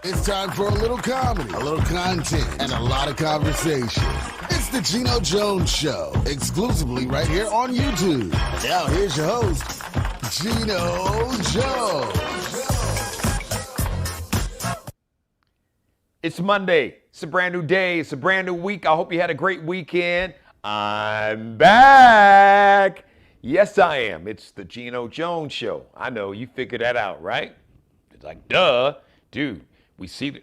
It's time for a little comedy, a little content, and a lot of conversation. It's the Geno Jones Show, exclusively right here on YouTube. And now here's your host, Geno Jones. It's Monday. It's a brand new day. It's a brand new week. I hope you had a great weekend. I'm back. Yes, I am. It's the Geno Jones Show. I know you figured that out, right? It's like, duh. Dude, we see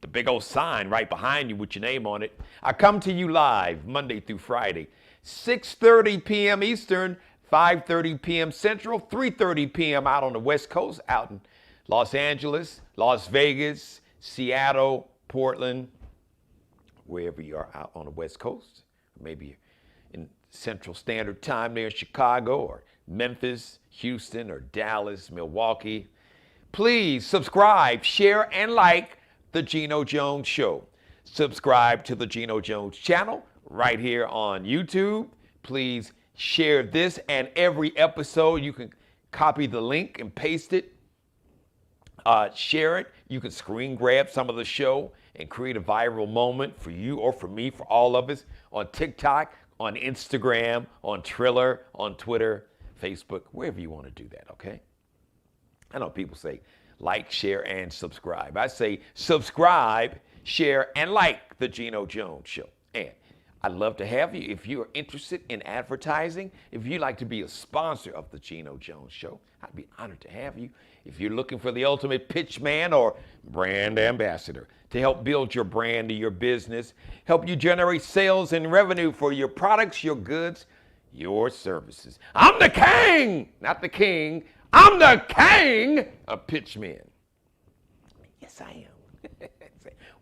the big old sign right behind you with your name on it. I come to you live Monday through Friday, 6:30 p.m. Eastern, 5:30 p.m. Central, 3:30 p.m. out on the West Coast, out in Los Angeles, Las Vegas, Seattle, Portland, wherever you are out on the West Coast. Maybe in Central Standard Time there in Chicago or Memphis, Houston, or Dallas, Milwaukee. Please subscribe, share, and like the Geno Jones Show. Subscribe to the Geno Jones channel right here on YouTube. Please share this and every episode. You can copy the link and paste it. Share it. You can screen grab some of the show and create a viral moment for you or for me, for all of us, on TikTok, on Instagram, on Triller, on Twitter, Facebook, wherever you want to do that, okay? I know people say like, share, and subscribe. I say subscribe, share, and like the Geno Jones Show. And I'd love to have you if you're interested in advertising. If you'd like to be a sponsor of the Geno Jones Show, I'd be honored to have you. If you're looking for the ultimate pitch man or brand ambassador to help build your brand or your business, help you generate sales and revenue for your products, your goods, your services. I'm the king, not the king. I'm the king of pitch men. Yes, I am.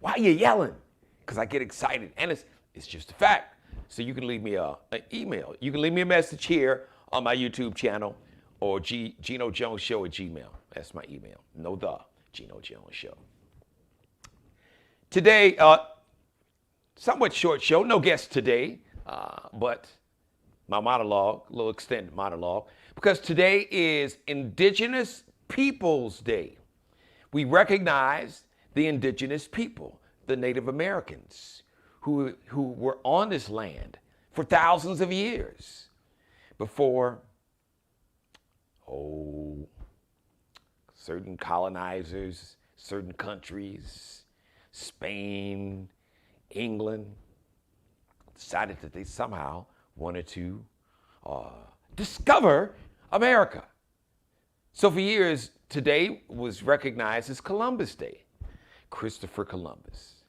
Why are you yelling? Because I get excited, and it's just a fact. So you can leave me an email. You can leave me a message here on my YouTube channel or Geno Jones Show at Gmail. That's my email. No, the Geno Jones Show. Today, somewhat short show. No guest today, but my monologue, a little extended monologue, because today is Indigenous Peoples Day. We recognize the indigenous people, the Native Americans, who were on this land for thousands of years before, certain colonizers, certain countries, Spain, England, decided that they somehow wanted to discover America. So for years, today was recognized as Columbus Day. Christopher Columbus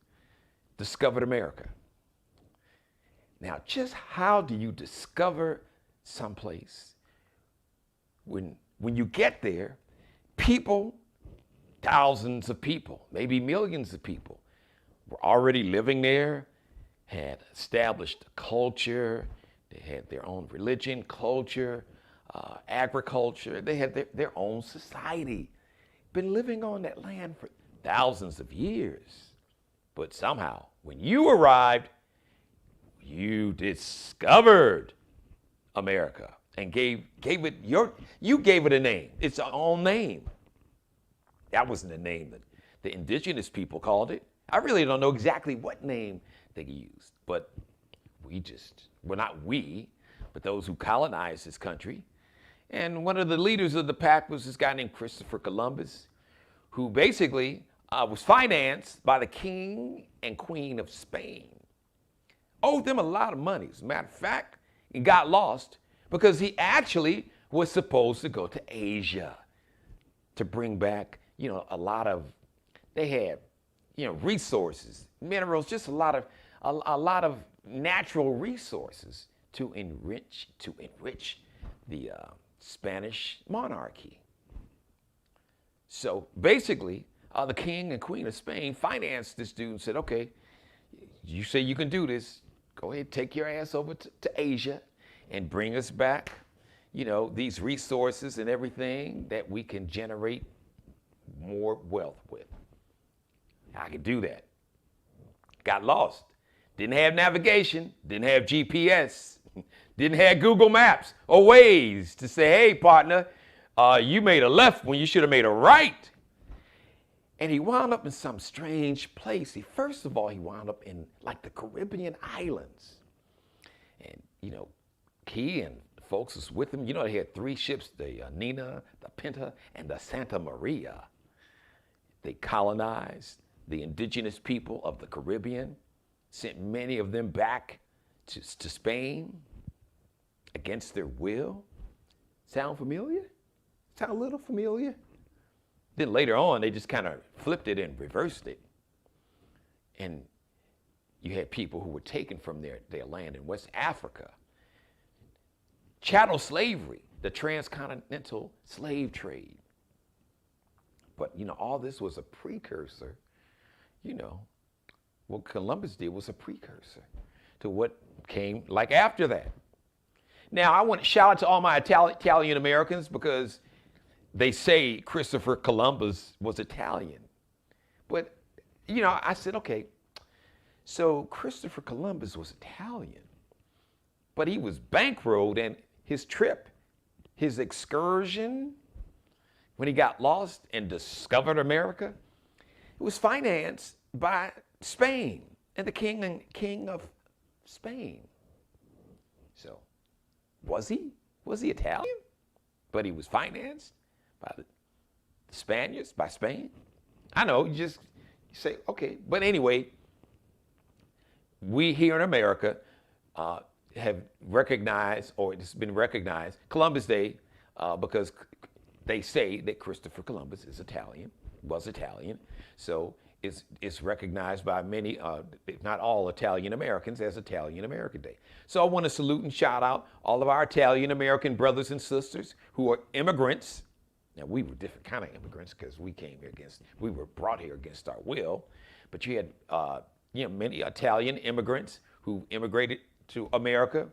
discovered America. Now, just how do you discover someplace? When you get there, people, thousands of people, maybe millions of people, were already living there, had established a culture, they had their own religion, culture, agriculture, they had their own society. Been living on that land for thousands of years. But somehow, when you arrived, you discovered America and gave it a name, its own name. That wasn't the name that the indigenous people called it. I really don't know exactly what name they used, but but those who colonized this country. And one of the leaders of the pack was this guy named Christopher Columbus, who basically was financed by the king and queen of Spain. Owed them a lot of money. As a matter of fact, he got lost because he actually was supposed to go to Asia to bring back, a lot of, they had, resources, minerals, just a lot of natural resources to enrich the Spanish monarchy. So basically, the king and queen of Spain financed this dude and said, okay, you say you can do this, go ahead, take your ass over to Asia and bring us back, these resources and everything that we can generate more wealth with. I could do that. Got lost. Didn't have navigation, didn't have GPS, didn't have Google Maps or Waze to say, hey, partner, you made a left when you should have made a right. And he wound up in some strange place. First of all, he wound up in like the Caribbean islands. And, he and folks was with him. They had 3 ships, the Nina, the Pinta, and the Santa Maria. They colonized the indigenous people of the Caribbean, sent many of them back to Spain against their will. Sound familiar? Sound a little familiar? Then later on, they just kind of flipped it and reversed it. And you had people who were taken from their land in West Africa. Chattel slavery, the transcontinental slave trade. But, all this was a precursor. What Columbus did was a precursor to what came like after that. Now, I want to shout out to all my Italian Americans because they say Christopher Columbus was Italian. But, I said, okay, so Christopher Columbus was Italian, but he was bankrolled, and his trip, his excursion, when he got lost and discovered America, it was financed by Spain and the king of Spain. So, was he Italian? But he was financed by the Spaniards, by Spain? I know, you say, okay. But anyway, we here in America have recognized, or it's been recognized, Columbus Day, because they say that Christopher Columbus is Italian, was Italian. So it's recognized by many, if not all, Italian Americans as Italian American Day. So I want to salute and shout out all of our Italian American brothers and sisters who are immigrants. Now, we were different kind of immigrants because we were brought here against our will. But you had, many Italian immigrants who immigrated to America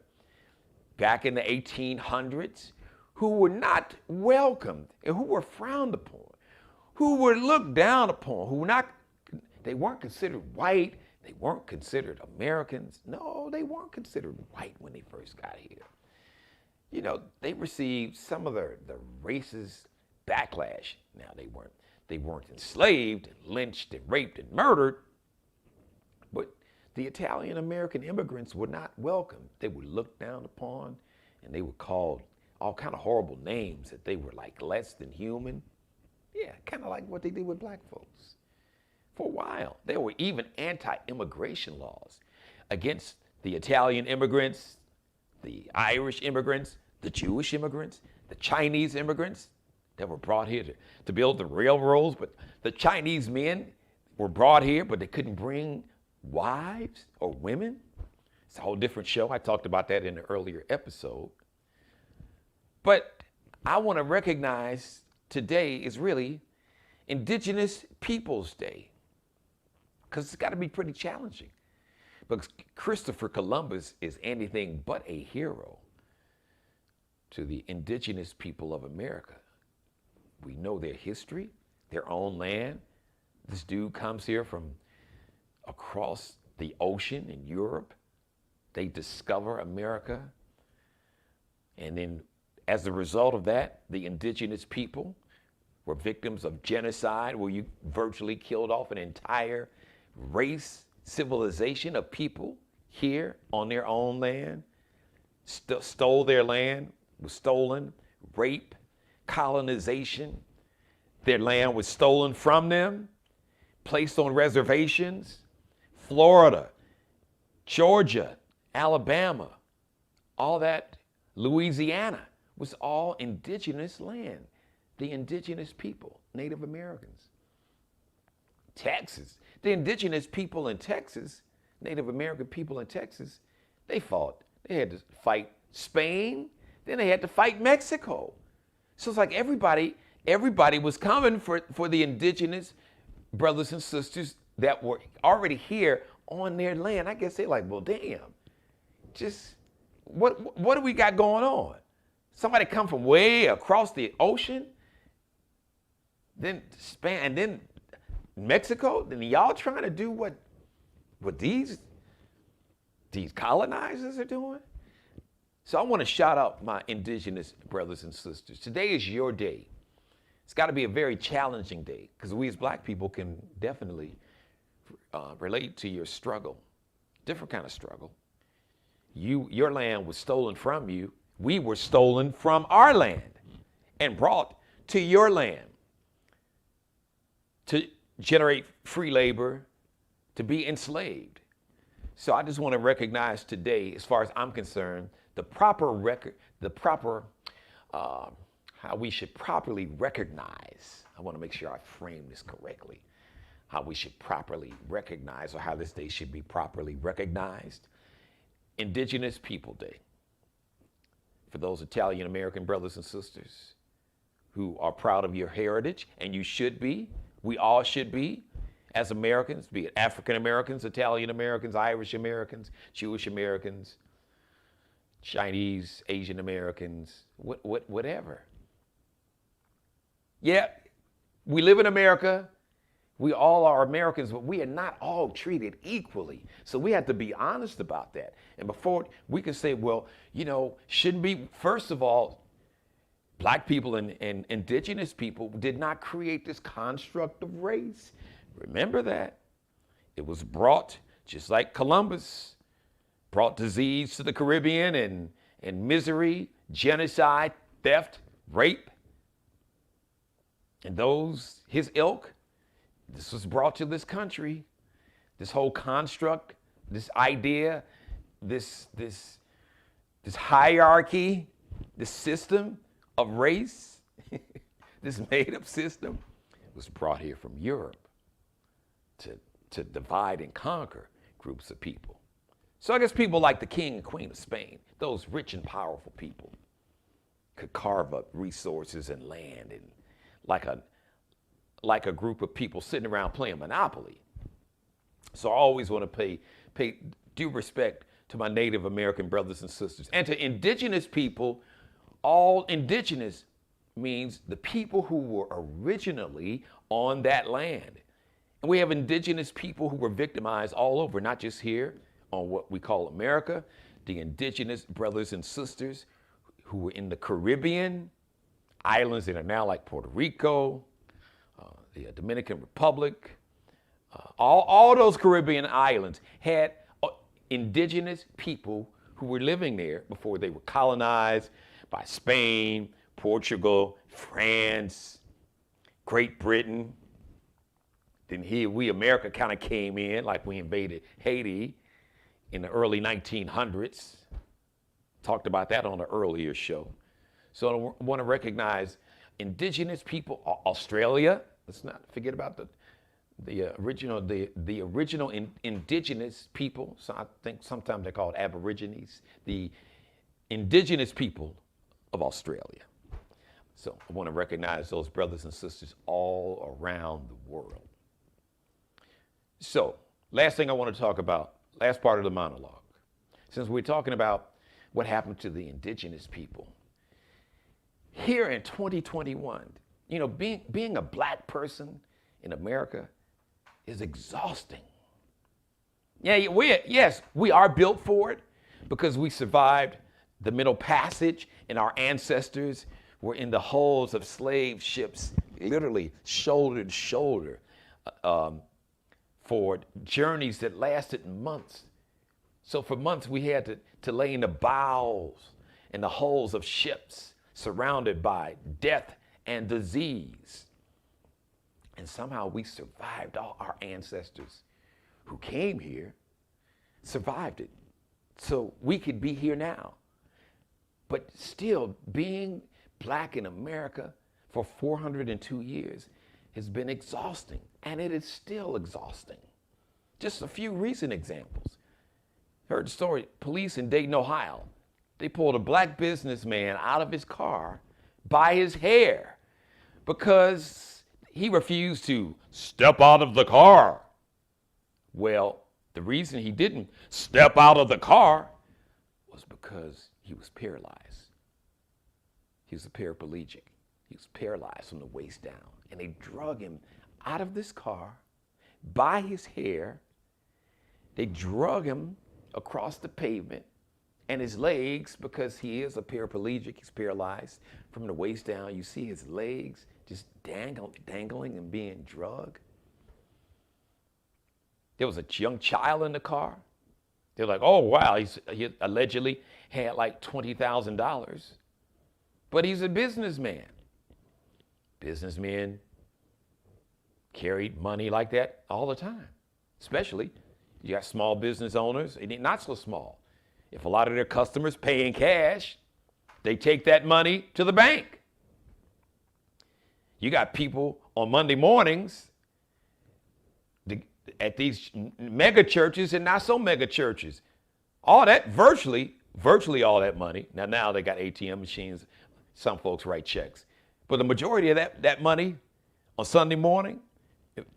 back in the 1800s, who were not welcomed and who were frowned upon, who were looked down upon, they weren't considered white, they weren't considered Americans. No, they weren't considered white when they first got here. They received some of the racist backlash. Now, they weren't enslaved and lynched and raped and murdered, but the Italian American immigrants were not welcome. They were looked down upon, and they were called all kind of horrible names, that they were like less than human. Yeah, kind of like what they did with black folks. For a while, there were even anti-immigration laws against the Italian immigrants, the Irish immigrants, the Jewish immigrants, the Chinese immigrants that were brought here to build the railroads. But the Chinese men were brought here, but they couldn't bring wives or women. It's a whole different show. I talked about that in an earlier episode. But I want to recognize today is really Indigenous Peoples Day, because it's got to be pretty challenging. Because Christopher Columbus is anything but a hero to the indigenous people of America. We know their history, their own land. This dude comes here from across the ocean in Europe. They discover America. And then as a result of that, the indigenous people were victims of genocide, where you virtually killed off an entire race, civilization of people here on their own land, stole their land, was stolen, rape, colonization. Their land was stolen from them, placed on reservations. Florida, Georgia, Alabama, all that, Louisiana, was all indigenous land. The indigenous people, Native Americans. Texas, the indigenous people in Texas, Native American people in Texas, they fought. They had to fight Spain, then they had to fight Mexico. So it's like everybody was coming for the indigenous brothers and sisters that were already here on their land. I guess they're like, well, damn, just what do we got going on? Somebody come from way across the ocean, then Spain, and then Mexico, then y'all trying to do what these colonizers are doing? So I want to shout out my indigenous brothers and sisters. Today is your day. It's got to be a very challenging day because we as black people can definitely relate to your struggle, different kind of struggle. Your land was stolen from you. We were stolen from our land and brought to your land to generate free labor, to be enslaved. So I just want to recognize today, as far as I'm concerned, how we should properly recognize. I want to make sure I frame this correctly. How we should properly recognize, or how this day should be properly recognized. Indigenous People Day. For those Italian American brothers and sisters who are proud of your heritage, and you should be, we all should be, as Americans, be it African Americans, Italian Americans, Irish Americans, Jewish Americans, Chinese, Asian Americans, whatever. Yeah, we live in America. We all are Americans, but we are not all treated equally. So we have to be honest about that. And before we can say, well, shouldn't be, first of all, black people and indigenous people did not create this construct of race. Remember that. It was brought, just like Columbus brought disease to the Caribbean and misery, genocide, theft, rape. And those, his ilk, this was brought to this country. This whole construct, this idea, this hierarchy, this system of race, this made-up system was brought here from Europe to divide and conquer groups of people. So I guess people like the King and Queen of Spain, those rich and powerful people, could carve up resources and land and like a group of people sitting around playing Monopoly. So I always want to pay due respect to my Native American brothers and sisters. And to indigenous people, all indigenous means the people who were originally on that land. And we have indigenous people who were victimized all over, not just here on what we call America, the indigenous brothers and sisters who were in the Caribbean, islands that are now like Puerto Rico, the Dominican Republic, all those Caribbean islands had indigenous people who were living there before they were colonized by Spain, Portugal, France, Great Britain. Then here America kind of came in, like we invaded Haiti in the early 1900s. Talked about that on an earlier show. So I want to recognize indigenous people, Australia. Let's not forget about the original indigenous people. So I think sometimes they're called Aborigines. The indigenous people of Australia. So I want to recognize those brothers and sisters all around the world. So last thing I want to talk about, last part of the monologue, since we're talking about what happened to the indigenous people. Here in 2021, being a black person in America is exhausting. Yeah, we are built for it because we survived the Middle Passage and our ancestors were in the hulls of slave ships, literally shoulder to shoulder, for journeys that lasted months. So for months we had to lay in the bows and the hulls of ships surrounded by death and disease. And somehow we survived. All our ancestors who came here survived it. So we could be here now. But still, being black in America for 402 years has been exhausting. And it is still exhausting. Just a few recent examples. Heard the story, police in Dayton, Ohio. They pulled a black businessman out of his car by his hair because he refused to step out of the car. Well, the reason he didn't step out of the car was because he was paralyzed. He was a paraplegic. He was paralyzed from the waist down. And they drug him out of this car by his hair. They drug him across the pavement and his legs, because he is a paraplegic, he's paralyzed from the waist down. You see his legs just dangling and being drugged. There was a young child in the car. They're like, oh, wow, he allegedly had like $20,000. But he's a businessman. Businessmen carried money like that all the time. Especially, you got small business owners, and not so small. If a lot of their customers pay in cash, they take that money to the bank. You got people on Monday mornings at these mega churches and not so mega churches. All that, virtually all that money. Now they got ATM machines. Some folks write checks. But the majority of that money on Sunday morning,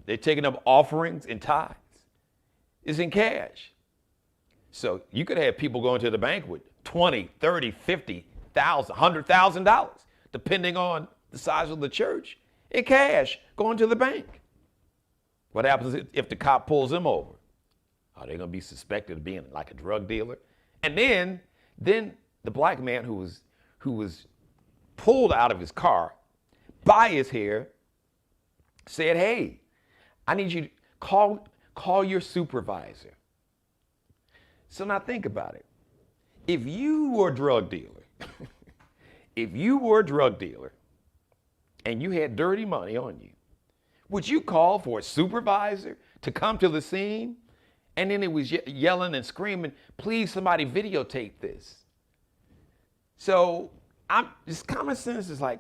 they're taking up offerings and tithes, is in cash. So you could have people going to the bank with $20,000, $30,000, $50,000, $100,000, depending on the size of the church, in cash going to the bank. What happens if the cop pulls them over? Are they going to be suspected of being like a drug dealer? And then the black man who was pulled out of his car by his hair said, hey, I need you to call your supervisor. So now think about it. If you were a drug dealer, and you had dirty money on you, would you call for a supervisor to come to the scene? And then it was yelling and screaming, please somebody videotape this. So this common sense is like,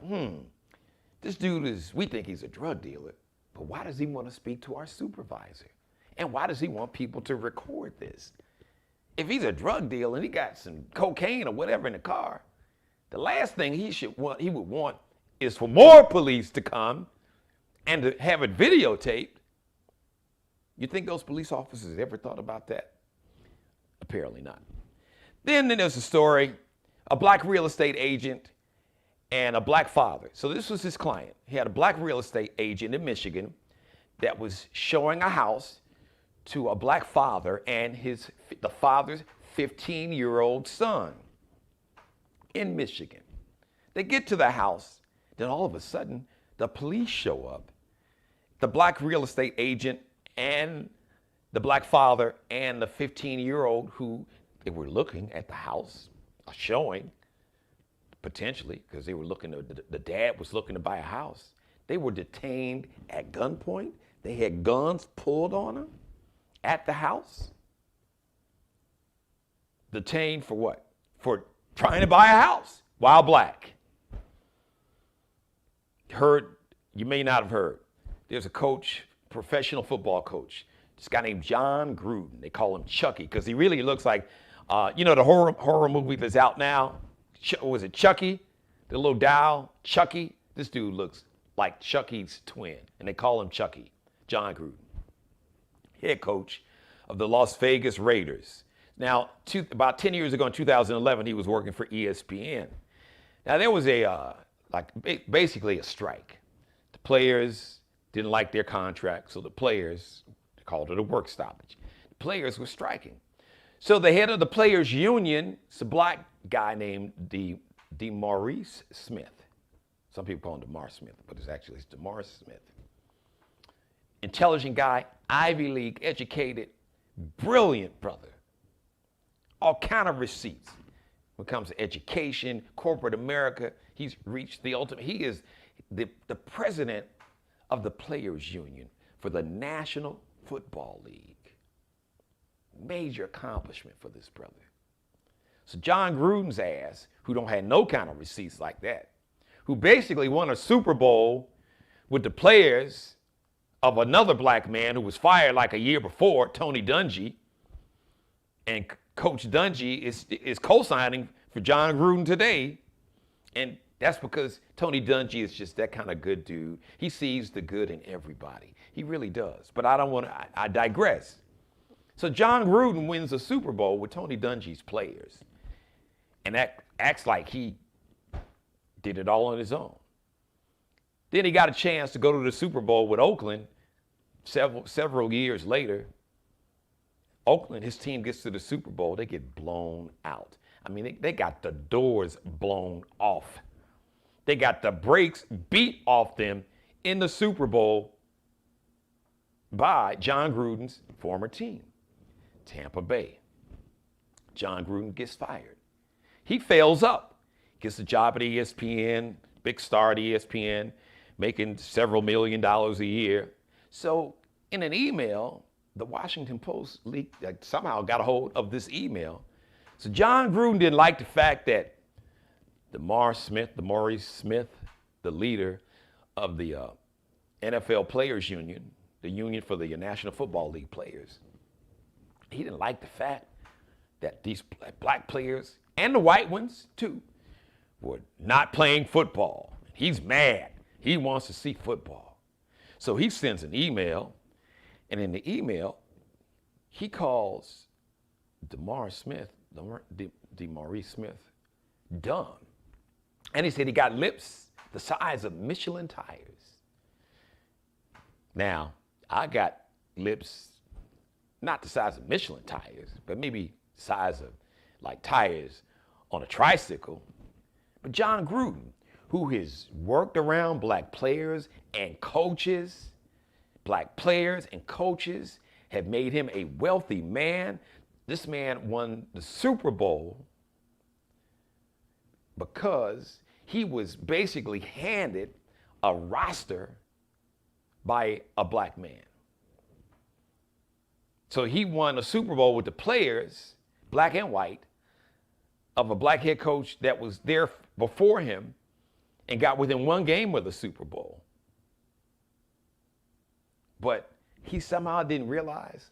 this dude we think he's a drug dealer, but why does he want to speak to our supervisor? And why does he want people to record this? If he's a drug dealer and he got some cocaine or whatever in the car, the last thing he would want is for more police to come and to have it videotaped. You think those police officers ever thought about that? Apparently not. Then there's a story, a black real estate agent and a black father. So this was his client. He had a black real estate agent in Michigan that was showing a house to a black father and the father's 15-year-old son in Michigan. They get to the house, then all of a sudden, the police show up. The black real estate agent and the black father and the 15-year-old who they were looking at the house, showing, potentially, because they were the dad was looking to buy a house. They were detained at gunpoint. They had guns pulled on them at the house. Detained for what? For trying to buy a house while black. You may not have heard. There's a coach, professional football coach, this guy named Jon Gruden. They call him Chucky because he really looks like, the horror movie that's out now. Was it Chucky? The little doll, Chucky. This dude looks like Chucky's twin, and they call him Chucky. Jon Gruden, head coach of the Las Vegas Raiders. Now, about 10 years ago in 2011, he was working for ESPN. Now, there was basically a strike. The players didn't like their contract, so the players called it a work stoppage. The players were striking. So the head of the players' union is a black guy named DeMaurice Smith. Some people call him DeMar Smith, but it's DeMar Smith. Intelligent guy, Ivy League educated, brilliant brother. All kind of receipts. When it comes to education, corporate America, he's reached the ultimate. He is the president of the Players Union for the National Football League. Major accomplishment for this brother. So Jon Gruden's ass, who don't have no kind of receipts like that, who basically won a Super Bowl with the players of another black man who was fired like a year before, Tony Dungy, and Coach Dungy is co-signing for Jon Gruden today, and that's because Tony Dungy is just that kind of good dude. He sees the good in everybody. He really does. But I digress. So Jon Gruden wins a Super Bowl with Tony Dungy's players, and that acts like he did it all on his own. Then he got a chance to go to the Super Bowl with Oakland several years later. Oakland, his team gets to the Super Bowl, they get blown out. I mean, they got the doors blown off. They got the brakes beat off them in the Super Bowl by John Gruden's former team, Tampa Bay. John Gruden gets fired. He fails up, gets a job at ESPN, big star at ESPN, making several $1 million a year. So in an email, the Washington Post leaked, somehow got a hold of this email. So John Gruden didn't like the fact that Maurice Smith, the leader of the NFL Players Union, the union for the National Football League players, he didn't like the fact that these black players, and the white ones too, were not playing football. He's mad. He wants to see football. So he sends an email, and in the email, he calls DeMaurice Smith dumb. And he said he got lips the size of Michelin tires. Now, I got lips not the size of Michelin tires, but maybe size of like tires on a tricycle. But John Gruden, who has worked around black players and coaches, have made him a wealthy man. This man won the Super Bowl because he was basically handed a roster by a black man. So he won a Super Bowl with the players, black and white, of a black head coach that was there before him and got within one game of the Super Bowl. But he somehow didn't realize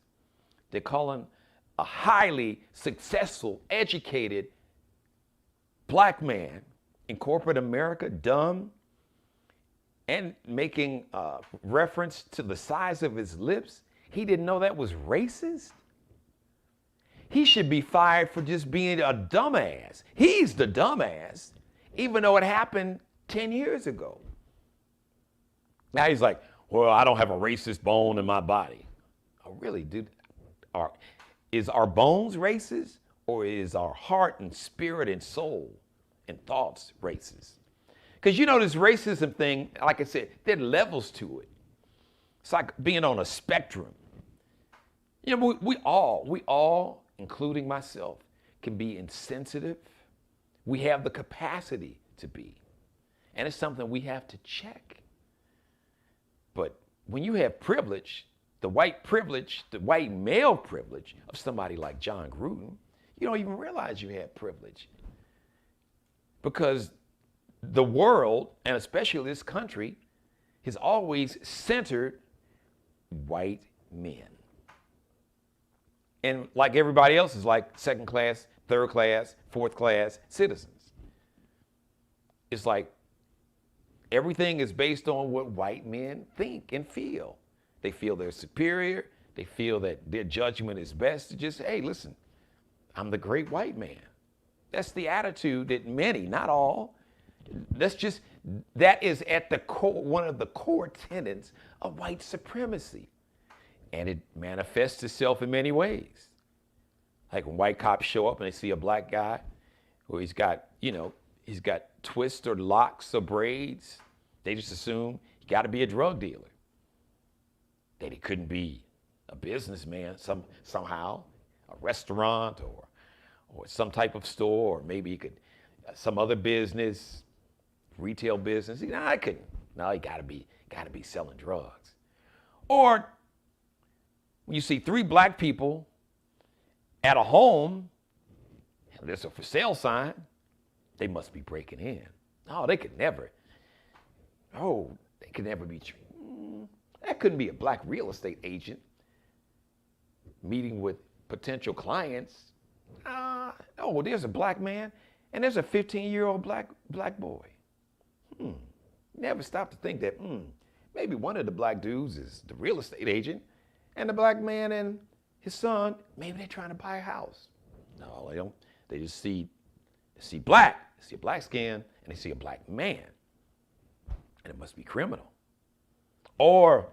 they're calling a highly successful, educated black man in corporate America dumb, and making reference to the size of his lips. He didn't know that was racist. He should be fired for just being a dumbass. He's the dumbass, even though it happened 10 years ago. Now he's like, well, I don't have a racist bone in my body. Oh, really, dude? Is our bones racist, or is our heart and spirit and soul and thoughts racist? Because you know this racism thing, like I said, there are levels to it. It's like being on a spectrum. You know, we all, including myself, can be insensitive. We have the capacity to be. And it's something we have to check. But when you have privilege, the white male privilege of somebody like John Gruden, you don't even realize you have privilege. Because the world, and especially this country, has always centered white men. And like everybody else is like second class, third class, fourth class citizens. It's like everything is based on what white men think and feel. They feel they're superior. They feel that their judgment is best to just, hey, listen, I'm the great white man. That's the attitude that many, not all, that is at the core, one of the core tenets of white supremacy. And it manifests itself in many ways. Like when white cops show up and they see a black guy where he's got twists or locks or braids, they just assume he got to be a drug dealer. That he couldn't be a businessman somehow, a restaurant or some type of store, or maybe he could, some other business, retail business. I couldn't. No, he got to be selling drugs. Or when you see three black people at a home, and there's a for sale sign, they must be breaking in. No, they could never. Oh, they could never be. That couldn't be a black real estate agent meeting with potential clients. Oh, there's a black man and there's a 15-year-old black boy. Never stop to think that maybe one of the black dudes is the real estate agent, and the black man and his son, maybe they're trying to buy a house. No, they don't. They just see black. They see a black skin, and they see a black man. And it must be criminal. Or,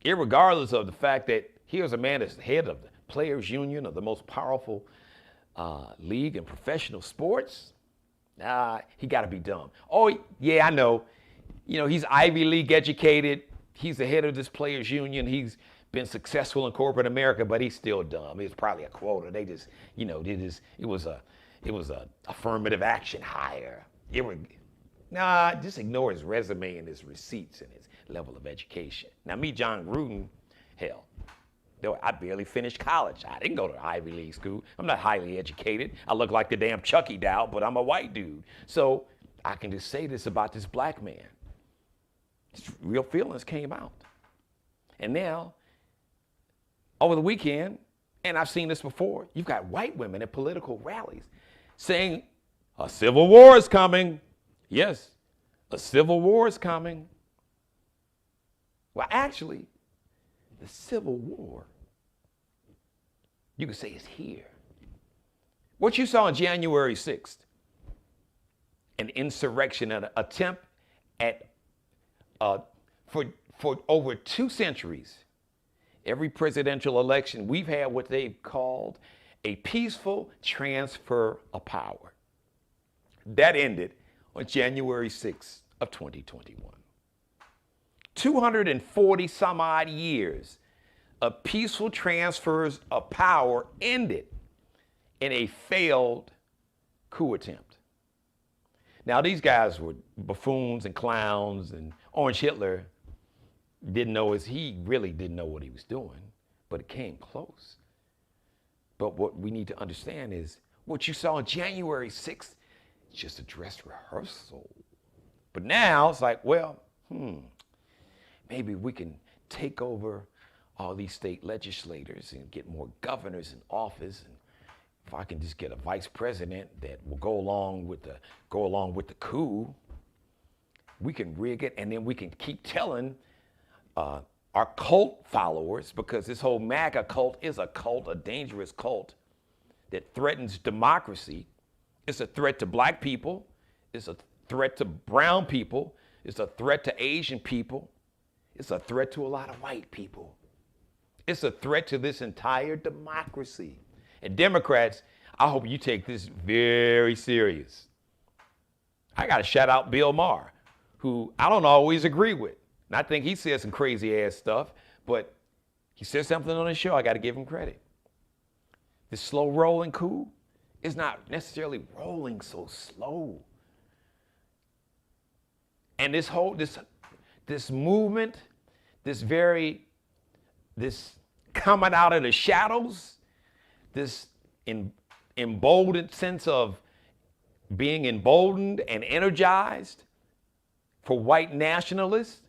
irregardless of the fact that here's a man that's the head of the Players Union of the most powerful league in professional sports, he got to be dumb. Oh, yeah, I know. he's Ivy League educated. He's the head of this players union. He's been successful in corporate America, but he's still dumb. It's probably a quota. They just, did this. It was a affirmative action hire. Just ignore his resume and his receipts and his level of education. Now, me, John Gruden, hell, I barely finished college. I didn't go to Ivy League school. I'm not highly educated. I look like the damn Chucky doll, but I'm a white dude. So I can just say this about this black man. His real feelings came out. And now, over the weekend, and I've seen this before, you've got white women at political rallies saying, a civil war is coming. Yes, a civil war is coming. Well, actually, the Civil War, you could say, is here. What you saw on January 6th, an insurrection, an attempt at, for over 2 centuries, every presidential election, we've had what they've called a peaceful transfer of power. That ended on January 6th of 2021. 240 some odd years of peaceful transfers of power ended in a failed coup attempt. Now, these guys were buffoons and clowns, and Orange Hitler he really didn't know what he was doing, but it came close. But what we need to understand is what you saw on January 6th, just a dress rehearsal. But now it's like, well, maybe we can take over all these state legislators and get more governors in office. And if I can just get a vice president that will go along with the coup, we can rig it, and then we can keep telling our cult followers, because this whole MAGA cult is a dangerous cult that threatens democracy. It's a threat to black people. It's a threat to brown people. It's a threat to Asian people. It's a threat to a lot of white people. It's a threat to this entire democracy. And Democrats, I hope you take this very serious. I got to shout out Bill Maher, who I don't always agree with. And I think he says some crazy ass stuff, but he said something on his show. I got to give him credit. This slow rolling coup is not necessarily rolling so slow. And this movement, this coming out of the shadows, this emboldened sense of being emboldened and energized for white nationalists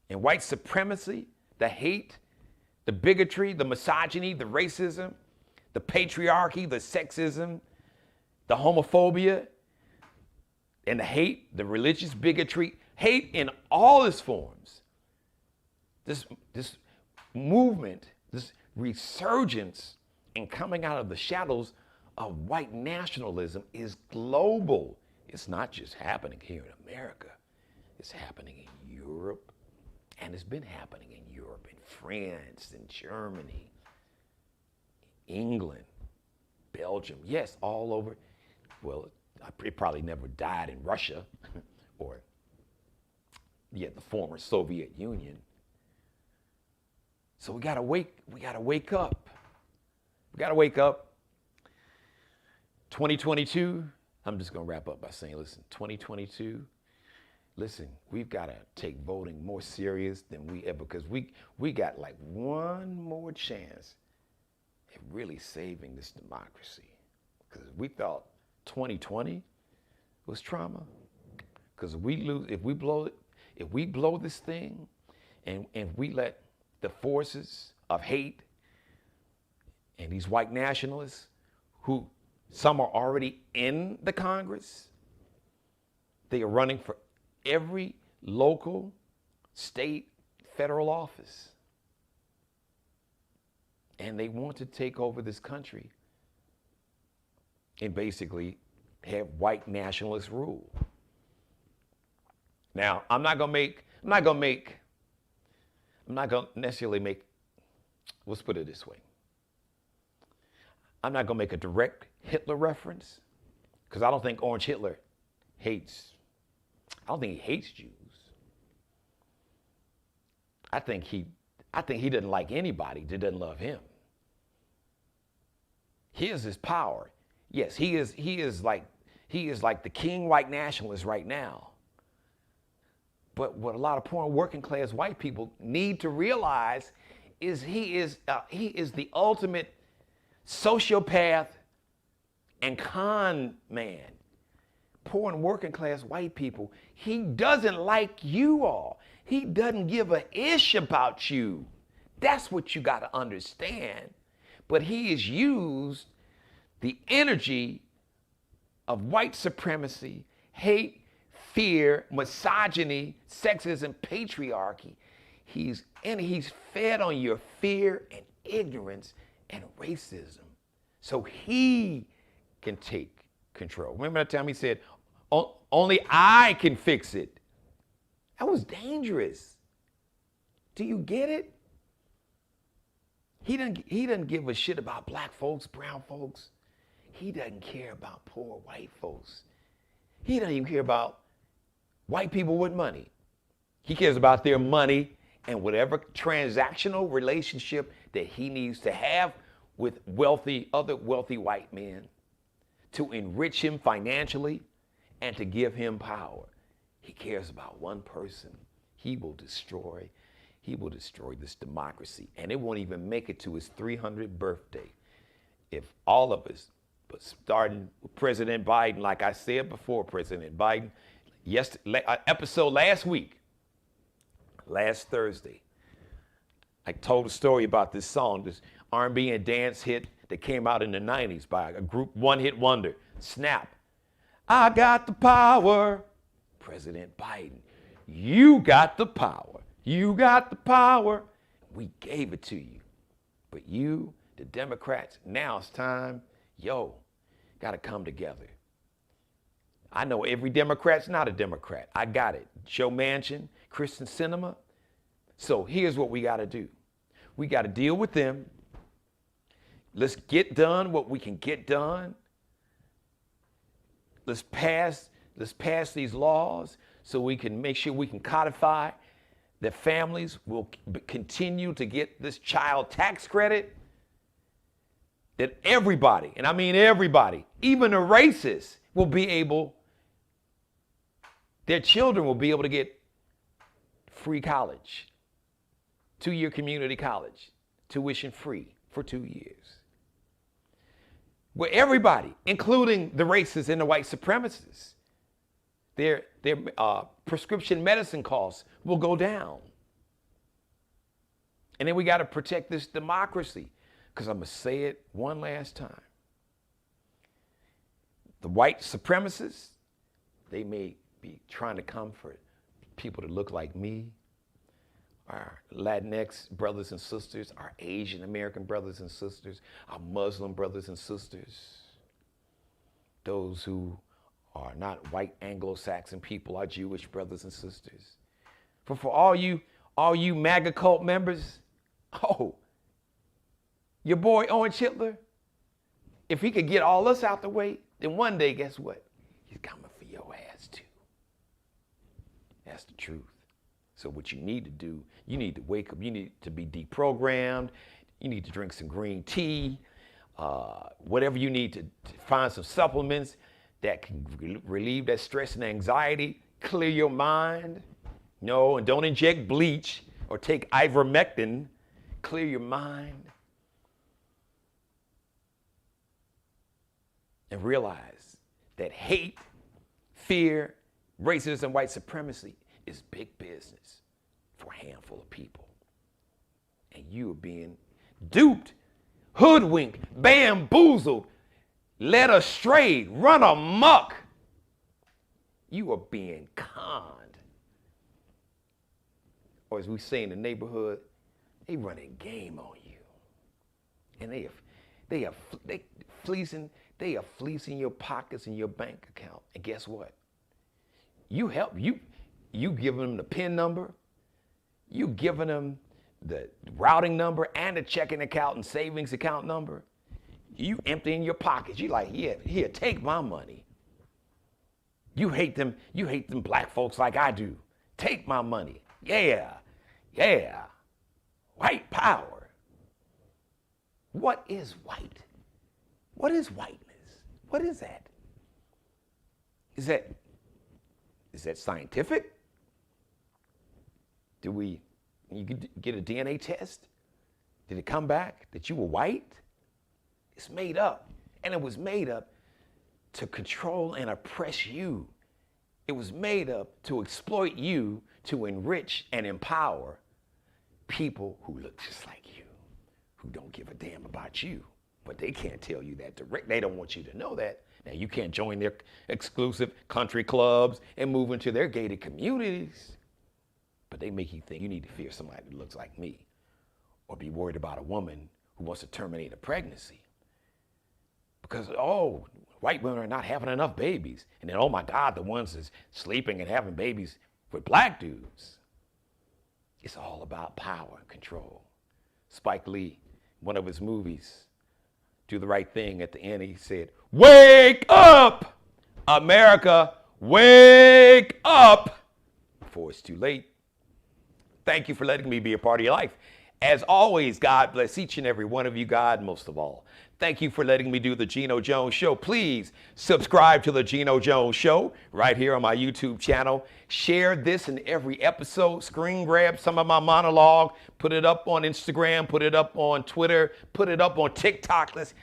and white supremacy, the hate, the bigotry, the misogyny, the racism, the patriarchy, the sexism, the homophobia, and the hate, the religious bigotry, hate in all its forms. This movement, this resurgence and coming out of the shadows of white nationalism is global. It's not just happening here in America. It's happening in Europe, and it's been happening in Europe, in France, in Germany, England, Belgium, yes, all over. Well, it probably never died in Russia or the former Soviet Union. So we gotta wake up. We gotta wake up. 2022, I'm just gonna wrap up by saying, listen, 2022, listen, we've gotta take voting more serious than we ever, because we got like one more chance at really saving this democracy. Because we thought 2020 was trauma. Because if we blow this thing, and we let the forces of hate and these white nationalists, who some are already in the Congress, they are running for every local, state, federal office. And they want to take over this country and basically have white nationalist rule. Now, I'm not gonna necessarily make, let's put it this way. I'm not gonna make a direct Hitler reference, because I don't think Orange Hitler I don't think he hates Jews. I think he doesn't like anybody that doesn't love him. Here's his power. Yes, he is like the king white nationalist right now. But what a lot of poor working class white people need to realize is he is the ultimate sociopath and con man. Poor and working class white people, he doesn't like you all. He doesn't give a ish about you. That's what you got to understand. But he has used the energy of white supremacy, hate, fear, misogyny, sexism, patriarchy. He's fed on your fear and ignorance and racism. So he can take control. Remember that time he said, only I can fix it. That was dangerous. Do you get it? He doesn't give a shit about black folks, brown folks. He doesn't care about poor white folks. He doesn't even care about white people with money. He cares about their money and whatever transactional relationship that he needs to have with other wealthy white men to enrich him financially and to give him power. He cares about one person. He will destroy this democracy, and it won't even make it to his 300th birthday if all of us, but starting with President Biden, like I said before, President Biden, episode last Thursday, I told a story about this song, this R&B and dance hit that came out in the 90s by a group, one-hit wonder, Snap. I got the power. President Biden, you got the power. You got the power. We gave it to you. But you, the Democrats, now it's time, got to come together. I know every Democrat's not a Democrat. I got it. Joe Manchin, Kristen Sinema. So here's what we got to do. We got to deal with them. Let's get done what we can get done. Let's pass these laws so we can make sure we can codify that families will continue to get this child tax credit, that everybody, and I mean everybody, even the racists, will be able, their children will be able to get free college, 2-year community college, tuition free for 2 years. Where everybody, including the racists and the white supremacists, their prescription medicine costs will go down. And then we got to protect this democracy, because I'm going to say it one last time. The white supremacists, they may be trying to comfort people that look like me, our Latinx brothers and sisters, our Asian American brothers and sisters, our Muslim brothers and sisters, those who are not white Anglo-Saxon people, our Jewish brothers and sisters. But for all you MAGA cult members, your boy Owen Hitler, if he could get all us out the way, then one day, guess what? He's coming for your ass too. That's the truth. So what you need to do, you need to wake up, you need to be deprogrammed, you need to drink some green tea, whatever you need to find some supplements that can relieve that stress and anxiety, clear your mind. No, and don't inject bleach or take ivermectin, clear your mind. And realize that hate, fear, racism, white supremacy is big business for a handful of people. And you are being duped, hoodwinked, bamboozled, led astray, run amok. You are being conned. Or as we say in the neighborhood, they running game on you. And they are fleecing your pockets and your bank account. And guess what? You giving them the PIN number, you giving them the routing number and the checking account and savings account number. You emptying your pockets. You like, yeah, here, take my money. You hate them black folks like I do. Take my money. Yeah. White power. What is white? What is whiteness? What is that? Is that scientific? You get a DNA test? Did it come back that you were white? It's made up. And it was made up to control and oppress you. It was made up to exploit you, to enrich and empower people who look just like you, who don't give a damn about you. But they can't tell you that direct. They don't want you to know that. Now, you can't join their exclusive country clubs and move into their gated communities. But they make you think you need to fear somebody that looks like me, or be worried about a woman who wants to terminate a pregnancy. Because, oh, white women are not having enough babies. And then, oh my God, the ones that's sleeping and having babies with black dudes. It's all about power and control. Spike Lee, one of his movies, Do the Right Thing, at the end he said, "Wake up, America, wake up," before it's too late. Thank you for letting me be a part of your life. As always, God bless each and every one of you, God most of all. Thank you for letting me do the Geno Jones Show. Please subscribe to the Geno Jones Show right here on my YouTube channel. Share this in every episode. Screen grab some of my monologue. Put it up on Instagram. Put it up on Twitter. Put it up on TikTok. Let's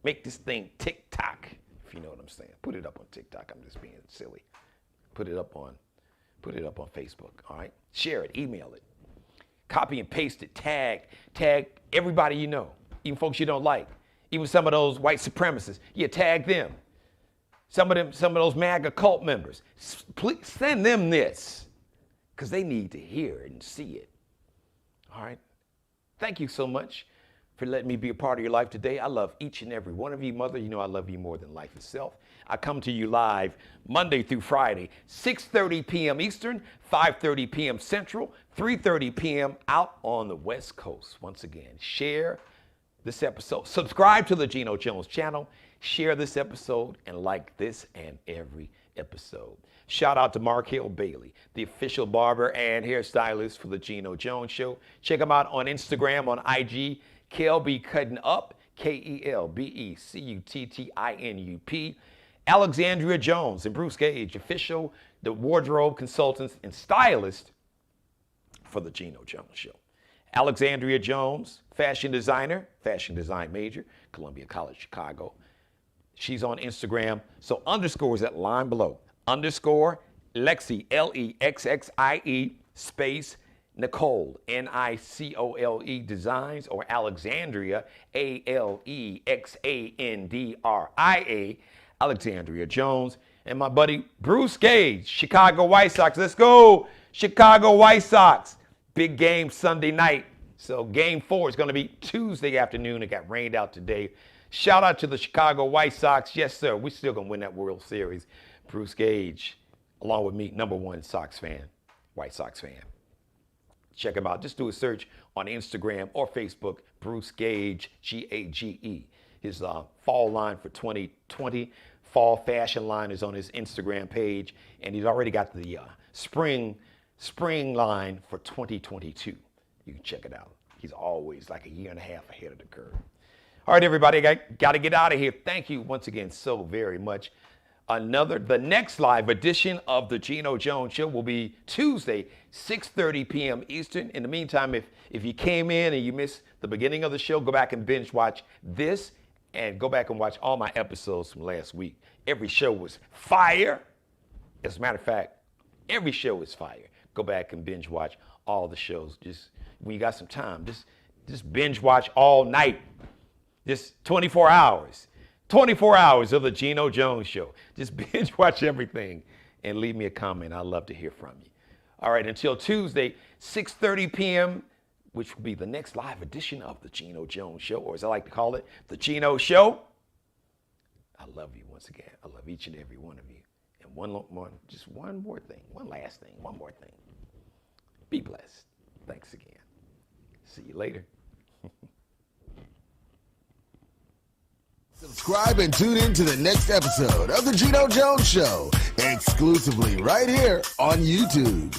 make this thing TikTok, if you know what I'm saying. Put it up on TikTok. I'm just being silly. Put it up on Facebook. All right. Share it. Email it. Copy and paste it. Tag everybody you know, even folks you don't like. Even some of those white supremacists, tag them. Some of those MAGA cult members, please send them this, because they need to hear it and see it. All right. Thank you so much for letting me be a part of your life today. I love each and every one of you, Mother. You know I love you more than life itself. I come to you live Monday through Friday, 6:30 p.m. Eastern, 5:30 p.m. Central, 3:30 p.m. out on the West Coast. Once again, share this episode. Subscribe to the Geno Jones channel. Share this episode and like this and every episode. Shout out to Mark Hill Bailey, the official barber and hairstylist for the Geno Jones Show. Check him out on Instagram, on IG, KLB Cutting Up, KELBECUTTINUP. Alexandria Jones and Bruce Gage, official, the wardrobe consultants and stylist for the Geno Jones Show. Alexandria Jones, fashion designer, fashion design major, Columbia College, Chicago. She's on Instagram. So underscores that line below. Underscore Lexi, LEXXIE, space Nicole, NICOLE Designs, or Alexandria, ALEXANDRIA, Alexandria Jones. And my buddy Bruce Gage, Chicago White Sox. Let's go, Chicago White Sox. Big game Sunday night. So game 4 is going to be Tuesday afternoon. It got rained out today. Shout out to the Chicago White Sox. Yes, sir. We're still going to win that World Series. Bruce Gage, along with me, #1 Sox fan, White Sox fan. Check him out. Just do a search on Instagram or Facebook, Bruce Gage, Gage. His fall line for 2020, fall fashion line is on his Instagram page. And he's already got the spring line for 2022. You can check it out. He's always like a year and a half ahead of the curve. All right, everybody, I got to get out of here. Thank you once again so very much. The next live edition of the Geno Jones Show will be Tuesday, 6:30 p.m. Eastern. In the meantime, if you came in and you missed the beginning of the show, go back and binge watch this and go back and watch all my episodes from last week. Every show was fire. As a matter of fact, every show is fire. Go back and binge watch all the shows. Just when you got some time, just binge watch all night. Just 24 hours. 24 hours of the Geno Jones Show. Just binge watch everything and leave me a comment. I'd love to hear from you. All right, until Tuesday, 6:30 p.m., which will be the next live edition of the Geno Jones Show, or as I like to call it, the Geno Show. I love you once again. I love each and every one of you. And one more thing, one last thing, one more thing. Be blessed. Thanks again. See you later. Subscribe and tune in to the next episode of the Geno Jones Show, exclusively right here on YouTube.